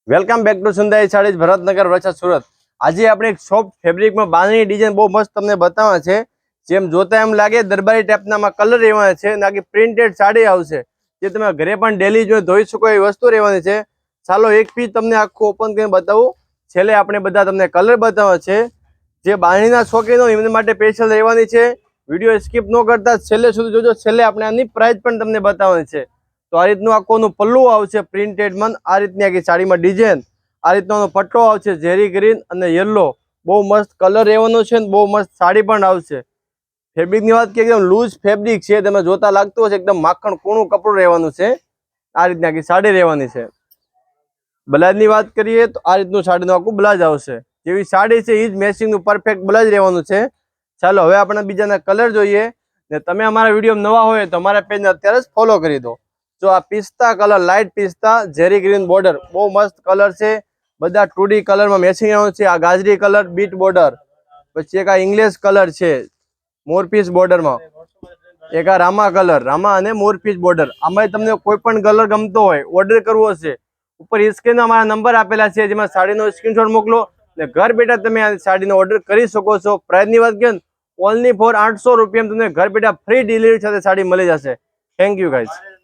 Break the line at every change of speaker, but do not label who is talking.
Welcome back to સુંદરી સાડીઝ ભરતનગર વલસાડ સુરત। આજે આપણે એક સોફ્ટ ફેબ્રિકમાં બાંધણી ડિઝાઇન બહુ મસ્ત તમને બતાવવા છે। જેમ જોતા એમ લાગે દરબારી ટાઈપનામાં કલર રહેવાના છે, નાકી પ્રિન્ટેડ સાડી આવશે જે તમે ઘરે પણ ડેલી જો ધોઈ શકો એવી વસ્તુ રહેવાની છે। ચાલો એક પીસ તમને આખું ઓપન કરીને બતાવું, છેલ્લે આપણે બધા તમને કલર બતાવવા છે। જે બાંધણીના શોખીનો એમના માટે સ્પેશિયલ રહેવાની છે। વિડીયો સ્કીપ ન કરતા છેલ્લે સુધી જોજો, છેલ્લે આપણે આની પ્રાઇસ પણ તમને બતાવવાની છે। તો આ રીતનું આખું પલ્લું આવશે પ્રિન્ટેડમાં, આ રીતની આખી સાડીમાં ડિઝાઇન, આ રીતનો પટ્ટો આવશે ઝેરી ગ્રીન અને યલો, બહુ મસ્ત કલર રહેવાનો છે ને બહુ મસ્ત સાડી પણ આવશે। ફેબ્રિકની વાત કરીએ એકદમ લૂઝ ફેબ્રિક છે, તમે જોતા લાગતું હશે એકદમ માખણ કૂણું કપડું રહેવાનું છે। આ રીતની આખી સાડી રહેવાની છે। બ્લાઉઝની વાત કરીએ તો આ રીતનું સાડીનું આખું બ્લાઉઝ આવશે, જેવી સાડી છે એ જ મેચિંગનું પરફેક્ટ બ્લાઉઝ રહેવાનું છે। ચાલો હવે આપણે બીજાના કલર જોઈએ, ને તમે અમારા વિડીયો નવા હોય તો અમારા પેજને અત્યારે જ ફોલો કરી દો। જો આ પિસ્તા કલર, લાઇટ પિસ્તા ઝેરી ગ્રીન બોર્ડર, બહુ મસ્ત કલર છે, બધા 2D કલરમાં મેચિંગ આવવાનું છે। આ ગાજરી કલર બીટ બોર્ડર, પછી એક આ ઇંગ્લિશ કલર છે મોરપીસ બોર્ડરમાં, એક આ રામા કલર, રામા અને મોરપીસ બોર્ડર। આમાં તમને કોઈ પણ કલર ગમતો હોય, ઓર્ડર કરવો હશે, ઉપર સ્ક્રીન અમારા નંબર આપેલા છે, જેમાં સાડીનો સ્ક્રીનશોટ મોકલો ને ઘર બેઠા તમે આ સાડીનો ઓર્ડર કરી શકો છો। પ્રાઇસની વાત કરીએ ઓનલી ફોર 800 રૂપિયા તમને ઘર બેઠા ફ્રી ડિલિવરી સાથે સાડી મળી જશે। Thank you guys.